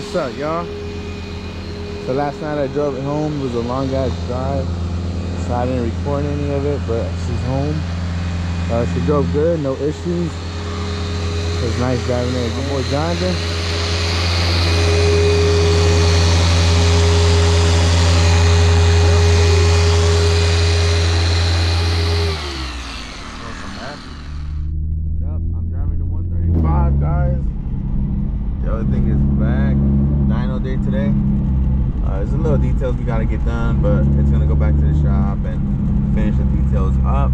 what's up, y'all? So last night I drove it home. It was a long ass drive, so I didn't record any of it, but she's home. She drove good, no issues. It was nice driving there again. My boy Jonathan. Yep, I'm driving the 135, guys. The other thing is back. Dyno day today. There's a little details we gotta get done, but it's gonna go back to the shop and finish the details up.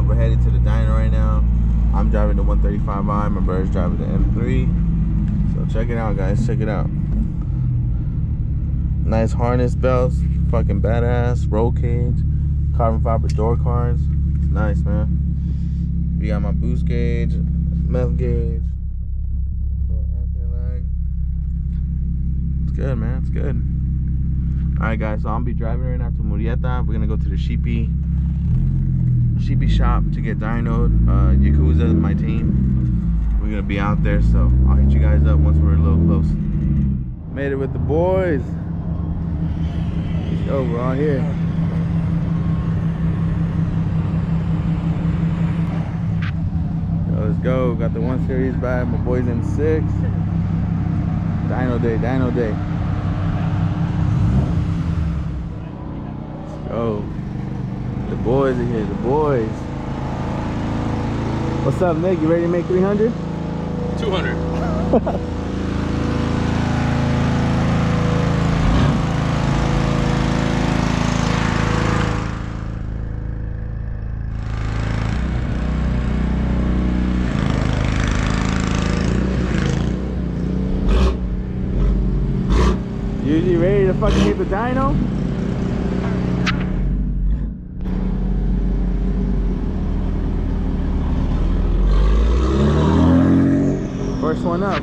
We're headed to the dyno right now. I'm driving the 135i, my brother's driving the M3. So check it out, guys, check it out. Nice harness belts, fucking badass, roll cage, carbon fiber door cards. It's nice, man. We got my boost gauge, meth gauge, anti-lag. It's good, man, it's good. Alright guys, so I'll be driving right now to Murrieta. We're gonna go to the Sheepey shop to get dynoed. Yakuza, my team. We're gonna be out there, so I'll hit you guys up once we're a little close. Made it with the boys. Let's go, we're all here. So let's go. Got the 1 Series back. My boys in 6. Dyno day, dyno day. Let's go. The boys are here, the boys. What's up, Nick? You ready to make 300? 200. You ready to fucking hit the dyno?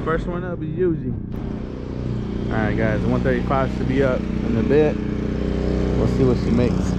First one up is Yuji. Alright guys, the 135 should be up in a bit. We'll see what she makes.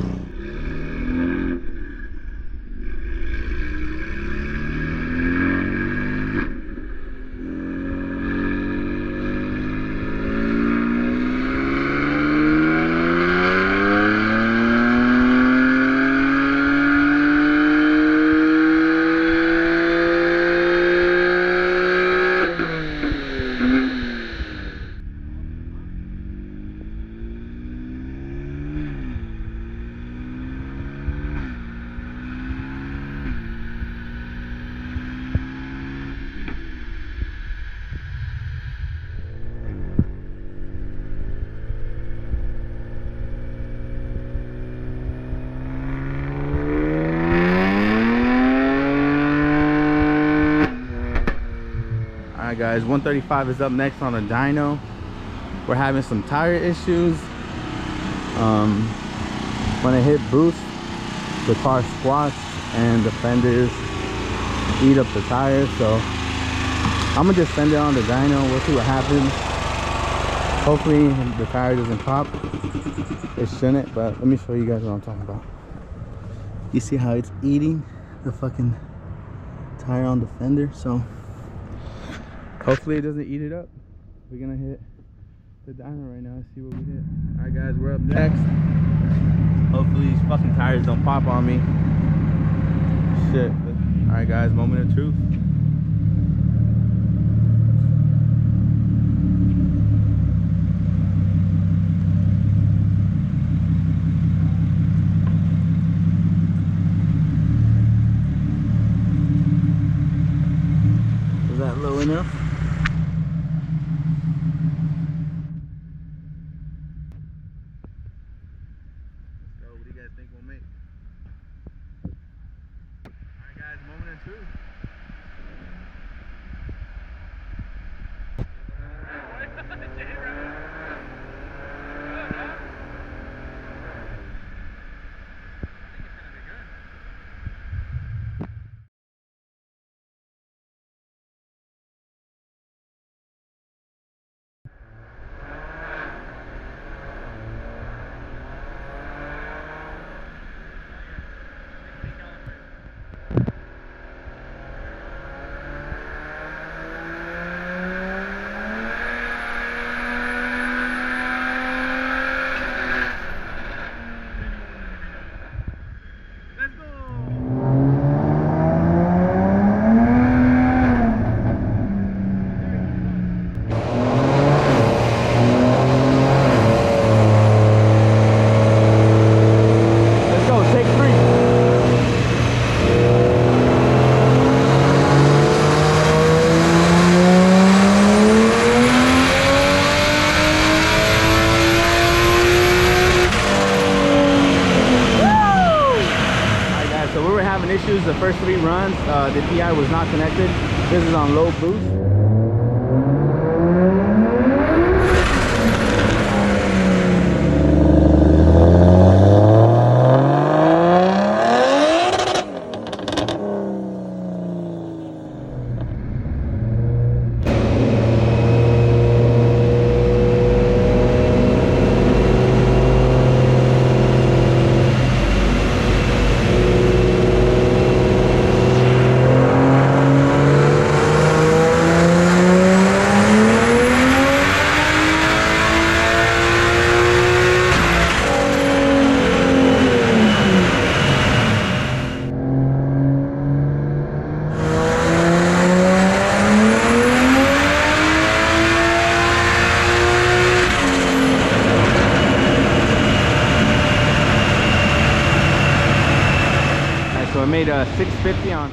Alright guys, 135 is up next on the dyno. We're having some tire issues. When I hit boost, the car squats and the fenders eat up the tires. So I'm gonna just send it on the dyno. We'll see what happens. Hopefully the tire doesn't pop. It shouldn't, but let me show you guys what I'm talking about. You see how it's eating the fucking tire on the fender? So hopefully it doesn't eat it up. We're gonna hit the dyno right now and see what we hit. Alright guys, we're up next. Hopefully these fucking tires don't pop on me. Shit. Alright guys, moment of truth. Was that low enough? What do you guys think we'll make? Alright guys, moment of truth. first 3 runs, the PI was not connected. This is on low boost. So I made a 650 on